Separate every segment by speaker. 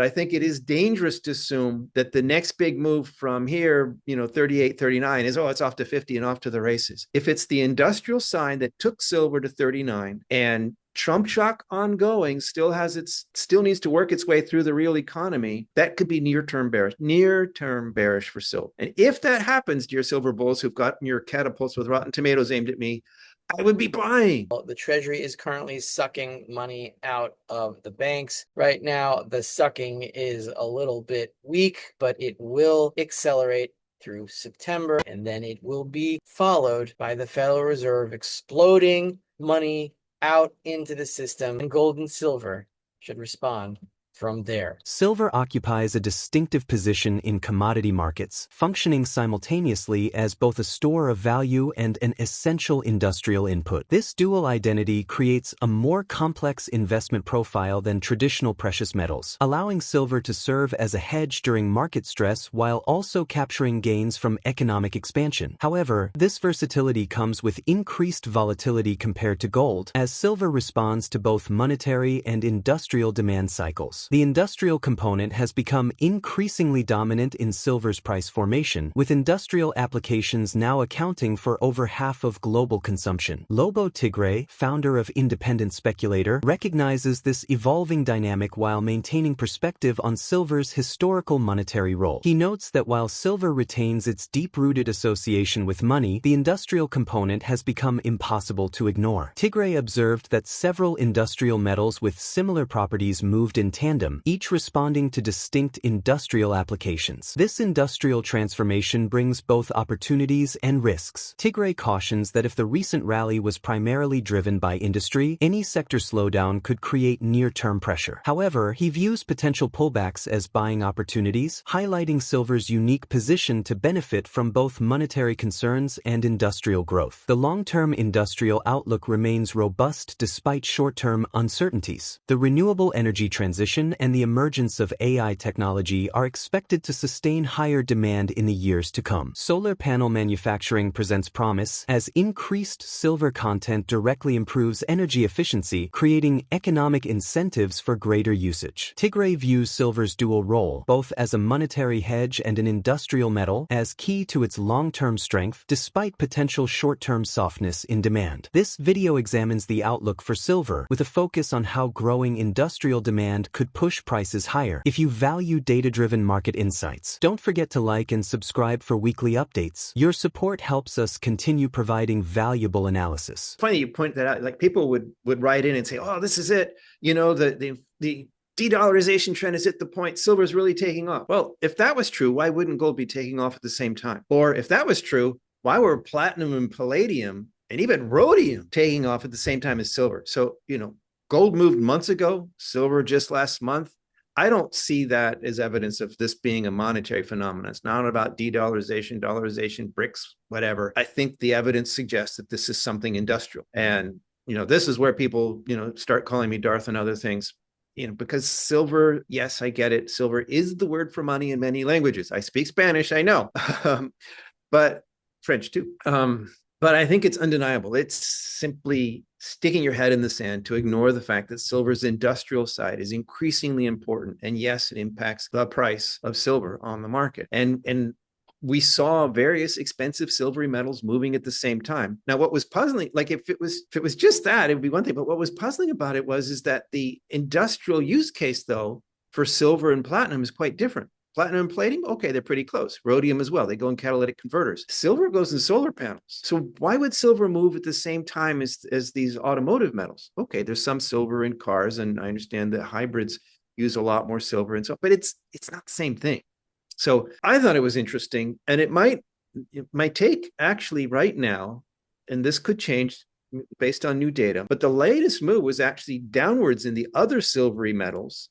Speaker 1: I think it is dangerous to assume that the next big move from here, 38, 39 is, oh, it's off to 50 and off to the races. If it's the industrial sign that took silver to 39 and Trump shock ongoing still needs to work its way through the real economy, that could be near-term bearish for silver. And if that happens, dear silver bulls who've gotten your catapults with rotten tomatoes aimed at me, I would be buying.
Speaker 2: The Treasury is currently sucking money out of the banks. Right now, the sucking is a little bit weak, but it will accelerate through September, and then it will be followed by the Federal Reserve exploding money out into the system, and gold and silver should respond from there.
Speaker 3: Silver occupies a distinctive position in commodity markets, functioning simultaneously as both a store of value and an essential industrial input. This dual identity creates a more complex investment profile than traditional precious metals, allowing silver to serve as a hedge during market stress while also capturing gains from economic expansion. However, this versatility comes with increased volatility compared to gold, as silver responds to both monetary and industrial demand cycles. The industrial component has become increasingly dominant in silver's price formation, with industrial applications now accounting for over half of global consumption. Lobo Tiggre, founder of Independent Speculator, recognizes this evolving dynamic while maintaining perspective on silver's historical monetary role. He notes that while silver retains its deep-rooted association with money, the industrial component has become impossible to ignore. Tiggre observed that several industrial metals with similar properties moved in tandem, each responding to distinct industrial applications. This industrial transformation brings both opportunities and risks. Tiggre cautions that if the recent rally was primarily driven by industry, any sector slowdown could create near-term pressure. However, he views potential pullbacks as buying opportunities, highlighting silver's unique position to benefit from both monetary concerns and industrial growth. The long-term industrial outlook remains robust despite short-term uncertainties. The renewable energy transition and the emergence of AI technology are expected to sustain higher demand in the years to come. Solar panel manufacturing presents promise, as increased silver content directly improves energy efficiency, creating economic incentives for greater usage. Tiggre views silver's dual role, both as a monetary hedge and an industrial metal, as key to its long-term strength, despite potential short-term softness in demand. This video examines the outlook for silver, with a focus on how growing industrial demand could push prices higher. If you value data-driven market insights, don't forget to like and subscribe for weekly updates. Your support helps us continue providing valuable analysis.
Speaker 1: Funny you point that out. Like, people would write in and say, "Oh, this is it. The de-dollarization trend is at the point silver's really taking off." Well, if that was true, why wouldn't gold be taking off at the same time? Or if that was true, why were platinum and palladium and even rhodium taking off at the same time as silver? So, gold moved months ago, silver just last month. I don't see that as evidence of this being a monetary phenomenon. It's not about de-dollarization, dollarization, bricks, whatever. I think the evidence suggests that this is something industrial. And, this is where people, start calling me Darth and other things, because silver, yes, I get it. Silver is the word for money in many languages. I speak Spanish, I know, but French too. But I think it's undeniable. It's simply sticking your head in the sand to ignore the fact that silver's industrial side is increasingly important. And yes, it impacts the price of silver on the market. And we saw various expensive silvery metals moving at the same time. Now, what was puzzling, like if it was just that, it would be one thing. But what was puzzling about it is that the industrial use case, though, for silver and platinum is quite different. Platinum and palladium, okay, they're pretty close. Rhodium as well. They go in catalytic converters. Silver goes in solar panels. So why would silver move at the same time as these automotive metals? Okay, there's some silver in cars, and I understand that hybrids use a lot more silver and so, but it's not the same thing. So I thought it was interesting, and my take actually right now, and this could change based on new data, but the latest move was actually downwards in the other silvery metals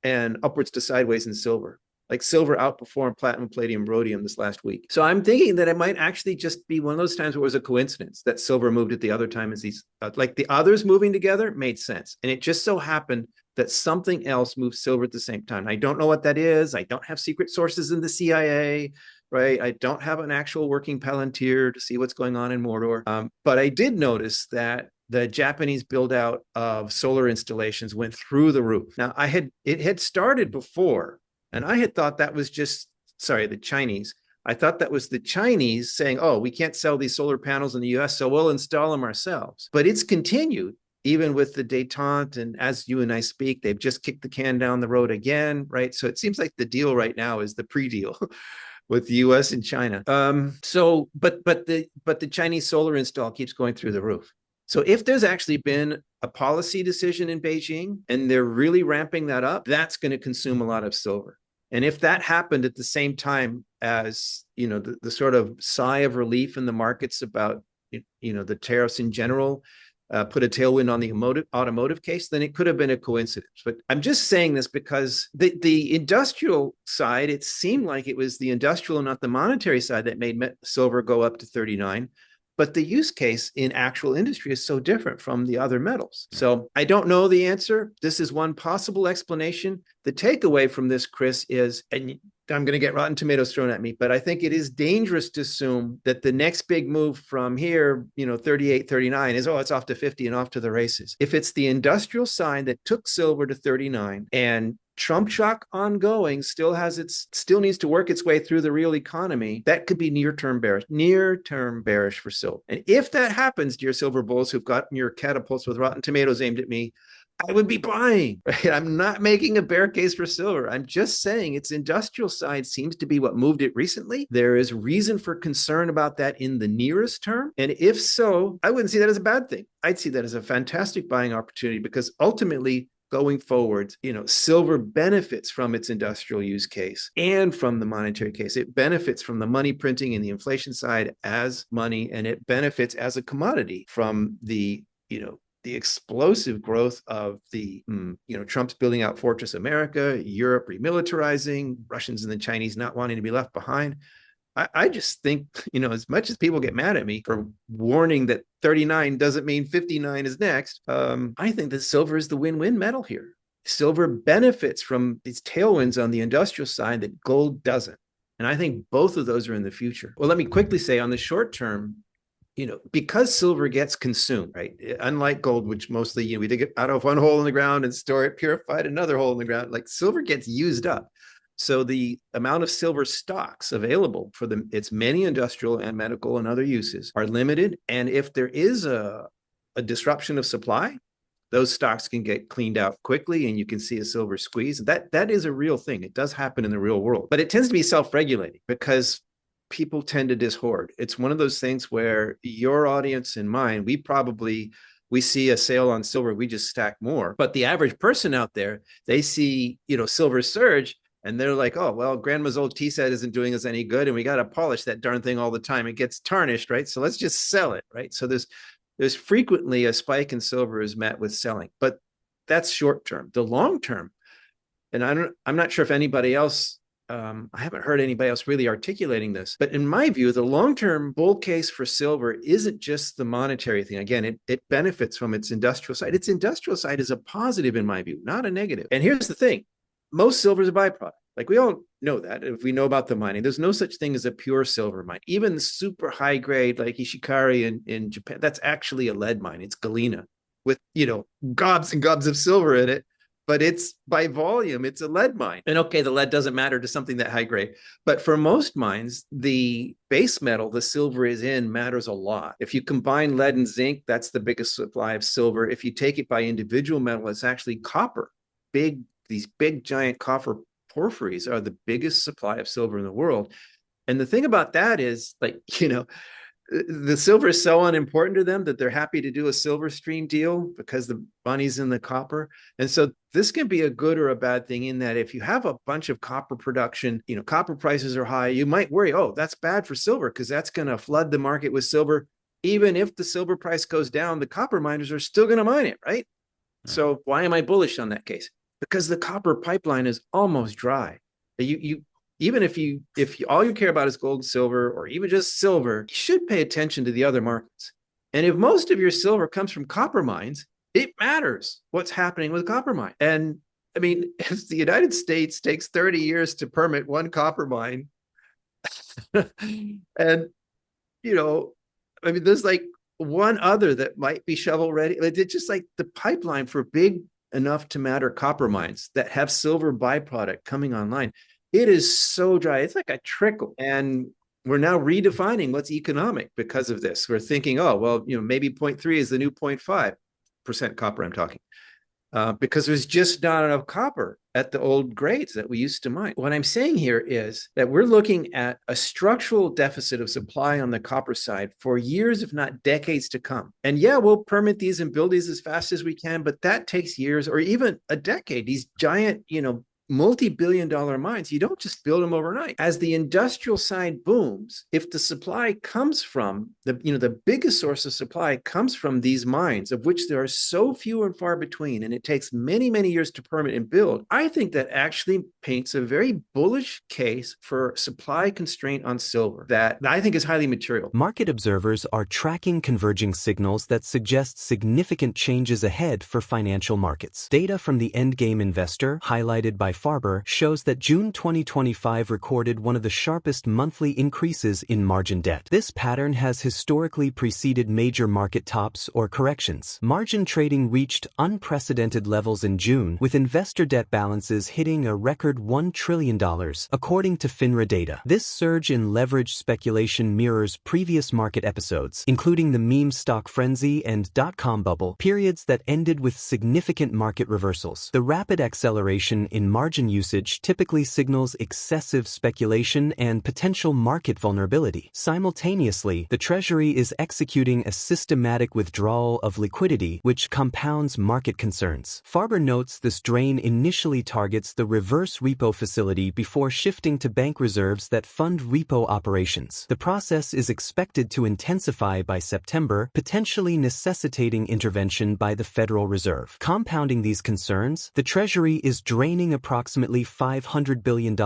Speaker 1: and upwards to sideways in silver. Like silver outperformed platinum, palladium, rhodium this last week. So I'm thinking that it might actually just be one of those times where it was a coincidence that silver moved at the other time as these, like the others moving together made sense. And it just so happened that something else moved silver at the same time. I don't know what that is. I don't have secret sources in the CIA, right? I don't have an actual working Palantir to see what's going on in Mordor. But I did notice that the Japanese build out of solar installations went through the roof. Now, it had started before, and I had thought that was just, sorry, the Chinese. I thought that was the Chinese saying, oh, we can't sell these solar panels in the US, so we'll install them ourselves. But it's continued even with the détente. And as you and I speak, they've just kicked the can down the road again, right? So it seems like the deal right now is the pre-deal with the US and China. But the Chinese solar install keeps going through the roof. So if there's actually been a policy decision in Beijing and they're really ramping that up, that's going to consume a lot of silver. And if that happened at the same time as, the sort of sigh of relief in the markets about, the tariffs in general, put a tailwind on the automotive case, then it could have been a coincidence. But I'm just saying this because the industrial side, it seemed like it was the industrial and not the monetary side that made silver go up to 39. But the use case in actual industry is so different from the other metals. So I don't know the answer. This is one possible explanation. The takeaway from this, Chris, is, and I'm going to get rotten tomatoes thrown at me, but I think it is dangerous to assume that the next big move from here, 38, 39 is, it's off to 50 and off to the races. If it's the industrial side that took silver to 39 and Trump shock ongoing still needs to work its way through the real economy, that could be near-term bearish for silver. And if that happens, dear silver bulls who've gotten your catapults with rotten tomatoes aimed at me, I would be buying, right? I'm not making a bear case for silver. I'm just saying its industrial side seems to be what moved it recently. There is reason for concern about that in the nearest term. And if so, I wouldn't see that as a bad thing. I'd see that as a fantastic buying opportunity because ultimately, going forward, silver benefits from its industrial use case and from the monetary case. It benefits from the money printing and the inflation side as money, and it benefits as a commodity from the explosive growth of the, Trump's building out Fortress America, Europe remilitarizing, Russians and the Chinese not wanting to be left behind. I just think, as much as people get mad at me for warning that 39 doesn't mean 59 is next, I think that silver is the win-win metal here. Silver benefits from these tailwinds on the industrial side that gold doesn't. And I think both of those are in the future. Well, let me quickly say on the short term, because silver gets consumed, right? Unlike gold, which mostly, we dig it out of one hole in the ground and store it purified another hole in the ground, like silver gets used up. So the amount of silver stocks available for its many industrial and medical and other uses are limited. And if there is a disruption of supply, those stocks can get cleaned out quickly and you can see a silver squeeze. That is a real thing. It does happen in the real world, but it tends to be self-regulating because people tend to dishoard. It's one of those things where your audience and mine, we see a sale on silver, we just stack more. But the average person out there, they see, silver surge, and they're like, oh, well, grandma's old tea set isn't doing us any good, and we got to polish that darn thing all the time. It gets tarnished, right? So let's just sell it, right? So there's frequently a spike in silver is met with selling, but that's short term. The long term, and I'm not sure if anybody else, I haven't heard anybody else really articulating this, but in my view, the long-term bull case for silver isn't just the monetary thing. Again, it benefits from its industrial side. Its industrial side is a positive in my view, not a negative. And here's the thing. Most silver is a byproduct. Like we all know that if we know about the mining, there's no such thing as a pure silver mine. Even the super high grade like Ishikari in Japan, that's actually a lead mine. It's galena with, gobs and gobs of silver in it, but it's by volume, it's a lead mine. And okay, the lead doesn't matter to something that high grade, but for most mines, the base metal the silver is in matters a lot. If you combine lead and zinc, that's the biggest supply of silver. If you take it by individual metal, it's actually copper. These big giant copper porphyries are the biggest supply of silver in the world. And the thing about that is the silver is so unimportant to them that they're happy to do a silver stream deal because the money's in the copper. And so this can be a good or a bad thing in that if you have a bunch of copper production, copper prices are high, you might worry, oh, that's bad for silver because that's going to flood the market with silver. Even if the silver price goes down, the copper miners are still going to mine it, right? So why am I bullish on that case? Because the copper pipeline is almost dry. Even if all you care about is gold and silver, or even just silver, you should pay attention to the other markets. And if most of your silver comes from copper mines, it matters what's happening with copper mine. And I mean, if the United States takes 30 years to permit one copper mine, and there's like one other that might be shovel ready. It's just like the pipeline for big enough to matter copper mines that have silver byproduct coming online. It is so dry. It's like a trickle. And we're now redefining what's economic because of this. We're thinking, oh, well, maybe 0.3 is the new 0.5% copper I'm talking. Because there's just not enough copper at the old grades that we used to mine. What I'm saying here is that we're looking at a structural deficit of supply on the copper side for years, if not decades to come. And yeah, we'll permit these and build these as fast as we can, but that takes years or even a decade. These giant, multi-billion-dollar mines, you don't just build them overnight. As the industrial side booms, if the supply comes from the biggest source of supply comes from these mines, of which there are so few and far between, and it takes many, many years to permit and build, I think that actually paints a very bullish case for supply constraint on silver that I think is highly material.
Speaker 3: Market observers are tracking converging signals that suggest significant changes ahead for financial markets. Data from the Endgame Investor, highlighted by Farber, shows that June 2025 recorded one of the sharpest monthly increases in margin debt. This pattern has historically preceded major market tops or corrections. Margin trading reached unprecedented levels in June, with investor debt balances hitting a record $1 trillion, according to FINRA data. This surge in leverage speculation mirrors previous market episodes, including the meme stock frenzy and dot-com bubble, periods that ended with significant market reversals. The rapid acceleration in margin usage typically signals excessive speculation and potential market vulnerability. Simultaneously, the Treasury is executing a systematic withdrawal of liquidity, which compounds market concerns. Farber notes this drain initially targets the reverse repo facility before shifting to bank reserves that fund repo operations. The process is expected to intensify by September, potentially necessitating intervention by the Federal Reserve. Compounding these concerns, the Treasury is draining approximately $500 billion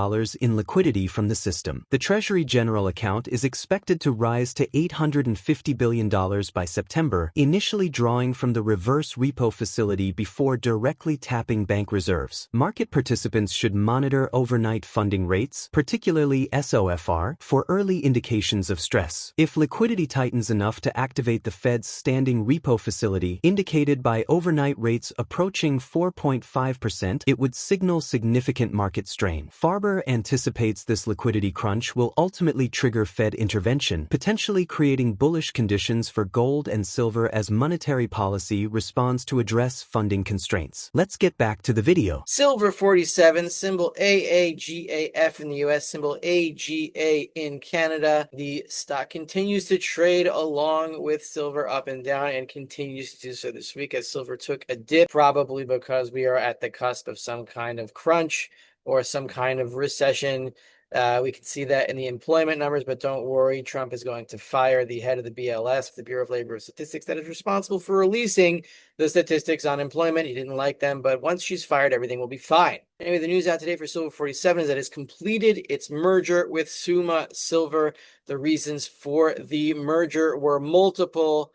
Speaker 3: in liquidity from the system. The Treasury General Account is expected to rise to $850 billion by September, initially drawing from the reverse repo facility before directly tapping bank reserves. Market participants should monitor overnight funding rates, particularly SOFR, for early indications of stress. If liquidity tightens enough to activate the Fed's standing repo facility, indicated by overnight rates approaching 4.5%, it would signal significant market strain. Farber anticipates this liquidity crunch will ultimately trigger Fed intervention, potentially creating bullish conditions for gold and silver as monetary policy responds to address funding constraints. Let's get back to the video.
Speaker 2: Silver 47, symbol AAGAF in the US, symbol AGA in Canada. The stock continues to trade along with silver up and down and continues to do so this week as silver took a dip, probably because we are at the cusp of some kind of crunch or some kind of recession. We can see that in the employment numbers, but don't worry, Trump is going to fire the head of the BLS, the Bureau of Labor Statistics, that is responsible for releasing the statistics on employment. He didn't like them, but once she's fired, everything will be fine. Anyway, the news out today for Silver 47 is that it's completed its merger with Summa Silver. The reasons for the merger were multiple.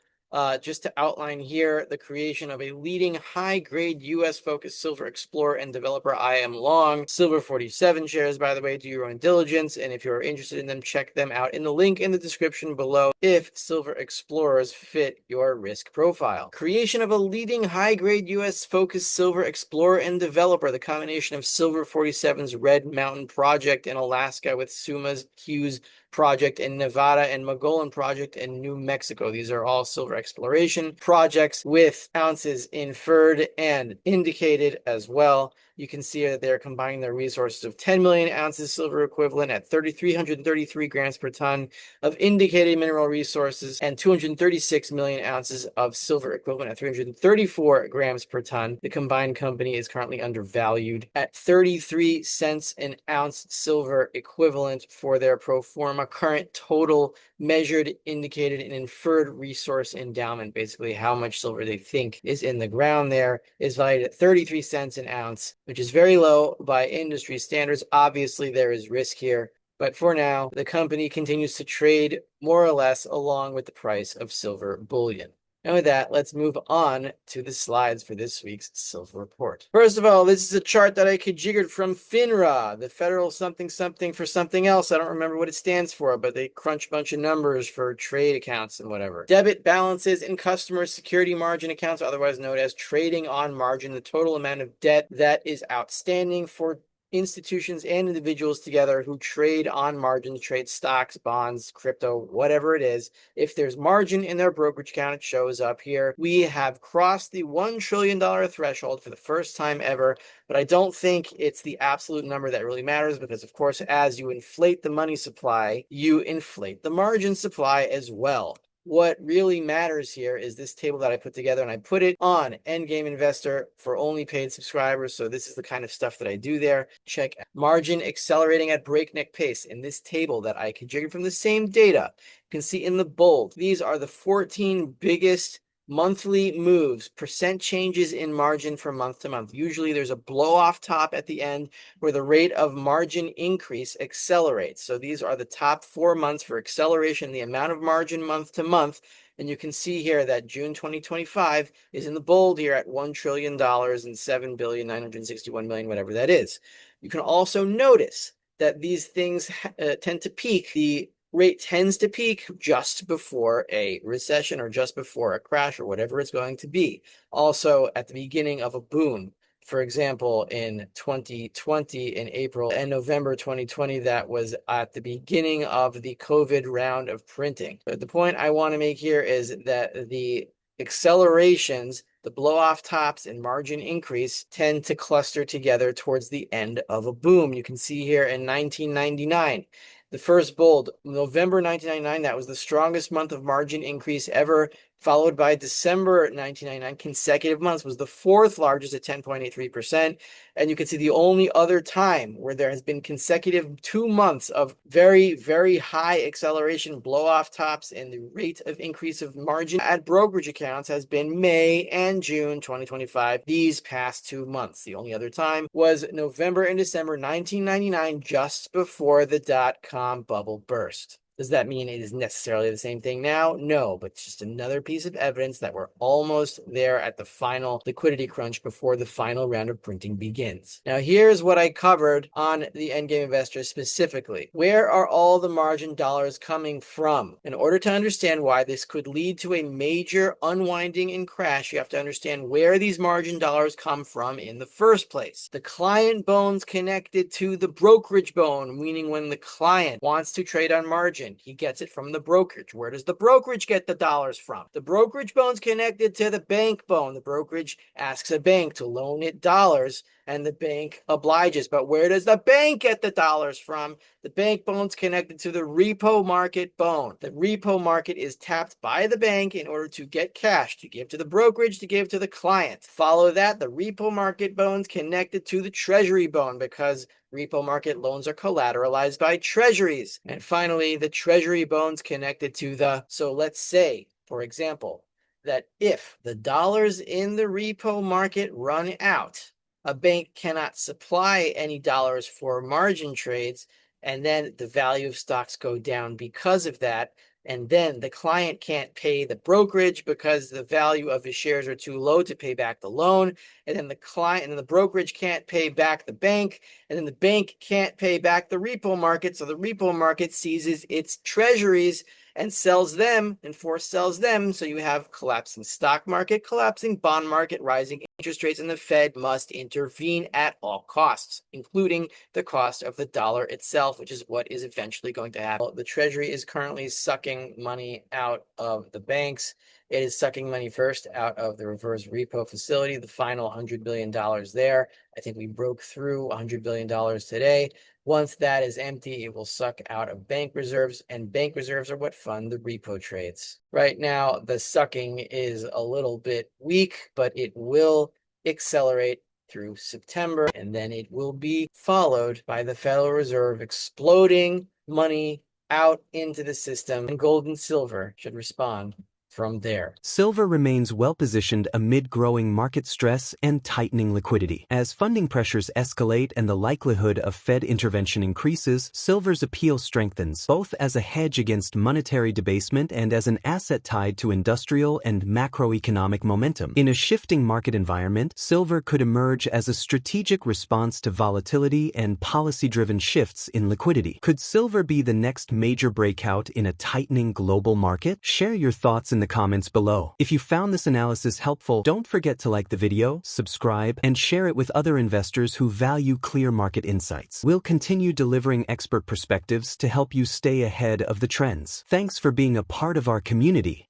Speaker 2: Just to outline here, the creation of a leading high-grade U.S.-focused silver explorer and developer. I am long Silver 47 shares, by the way. Do your own diligence, and if you're interested in them, check them out in the link in the description below if silver explorers fit your risk profile. Creation of a leading high-grade U.S.-focused silver explorer and developer. The combination of Silver 47's Red Mountain project in Alaska with Summa's Hughes project in Nevada and Mogollon project in New Mexico. These are all silver exploration projects with ounces inferred and indicated as well. You can see that they're combining their resources of 10 million ounces silver equivalent at 333 grams per ton of indicated mineral resources and 236 million ounces of silver equivalent at 334 grams per ton. The combined company is currently undervalued at 33 cents an ounce silver equivalent for their pro forma current total measured, indicated, and inferred resource endowment. Basically, how much silver they think is in the ground there is valued at 33 cents an ounce, which is very low by industry standards. Obviously, there is risk here, but for now, the company continues to trade more or less along with the price of silver bullion. And with that, let's move on to the slides for this week's silver report. First of all, this is a chart that I configured from FINRA, the federal something something for something else. I don't remember what it stands for, but they crunch a bunch of numbers for trade accounts and whatever. Debit balances in customer security margin accounts, otherwise known as trading on margin, the total amount of debt that is outstanding for institutions and individuals together who trade on margin, trade stocks, bonds, crypto, whatever it is. If there's margin in their brokerage account, it shows up here. We have crossed the $1 trillion threshold for the first time ever, but I don't think it's the absolute number that really matters because, of course, as you inflate the money supply, you inflate the margin supply as well. What really matters here is this table that I put together, and I put it on Endgame Investor for only paid subscribers. So this is the kind of stuff that I do there. Check margin accelerating at breakneck pace. In this table that I configured from the same data, you can see in the bold, these are the 14 biggest monthly moves, percent changes in margin from month to month. Usually there's a blow off top at the end where the rate of margin increase accelerates. So these are the top 4 months for acceleration, the amount of margin month to month. And you can see here that June 2025 is in the bold here at $1 trillion and 7,961,000,000, whatever that is. You can also notice that these things tend to peak. The rate tends to peak just before a recession or just before a crash or whatever it's going to be. Also at the beginning of a boom. For example, in 2020, in April and November 2020, that was at the beginning of the COVID round of printing. But the point I want to make here is that the accelerations, the blow-off tops and margin increase tend to cluster together towards the end of a boom. You can see here in 1999, the first bold, November 1999, that was the strongest month of margin increase ever, followed by December 1999, consecutive months, was the fourth largest at 10.83%. And you can see the only other time where there has been consecutive 2 months of very, very high acceleration, blow-off tops, and the rate of increase of margin at brokerage accounts has been May and June 2025, these past 2 months. The only other time was November and December 1999, just before the dot-com bubble burst. Does that mean it is necessarily the same thing now? No, but it's just another piece of evidence that we're almost there at the final liquidity crunch before the final round of printing begins. Now, here's what I covered on the Endgame Investor specifically. Where are all the margin dollars coming from? In order to understand why this could lead to a major unwinding and crash, you have to understand where these margin dollars come from in the first place. The client bone's connected to the brokerage bone, meaning when the client wants to trade on margin, he gets it from the brokerage. Where does the brokerage get the dollars from? The brokerage bone's connected to the bank bone. The brokerage asks a bank to loan it dollars and the bank obliges. But where does the bank get the dollars from? The bank bone's connected to the repo market bone. The repo market is tapped by the bank in order to get cash, to give to the brokerage, to give to the client. Follow that, the repo market bone's connected to the treasury bone because repo market loans are collateralized by treasuries. And finally, the treasury bone's connected to the, so let's say, for example, that if the dollars in the repo market run out, a bank cannot supply any dollars for margin trades, and then the value of stocks go down because of that. And then the client can't pay the brokerage because the value of his shares are too low to pay back the loan. And then the client and the brokerage can't pay back the bank. And then the bank can't pay back the repo market. So the repo market seizes its treasuries and sells them and force sells them. So you have collapsing stock market, collapsing bond market, rising interest rates, and the Fed must intervene at all costs, including the cost of the dollar itself, which is what is eventually going to happen. The Treasury is currently sucking money out of the banks. It is sucking money first out of the reverse repo facility, the final $100 billion there. I think we broke through $100 billion today. Once that is empty, it will suck out of bank reserves, and bank reserves are what fund the repo trades. Right now, the sucking is a little bit weak, but it will accelerate through September, and then it will be followed by the Federal Reserve exploding money out into the system, and gold and silver should respond from there.
Speaker 3: Silver remains well-positioned amid growing market stress and tightening liquidity. As funding pressures escalate and the likelihood of Fed intervention increases, silver's appeal strengthens, both as a hedge against monetary debasement and as an asset tied to industrial and macroeconomic momentum. In a shifting market environment, silver could emerge as a strategic response to volatility and policy-driven shifts in liquidity. Could silver be the next major breakout in a tightening global market? Share your thoughts in the comments below. If you found this analysis helpful, don't forget to like the video, subscribe, and share it with other investors who value clear market insights. We'll continue delivering expert perspectives to help you stay ahead of the trends. Thanks for being a part of our community.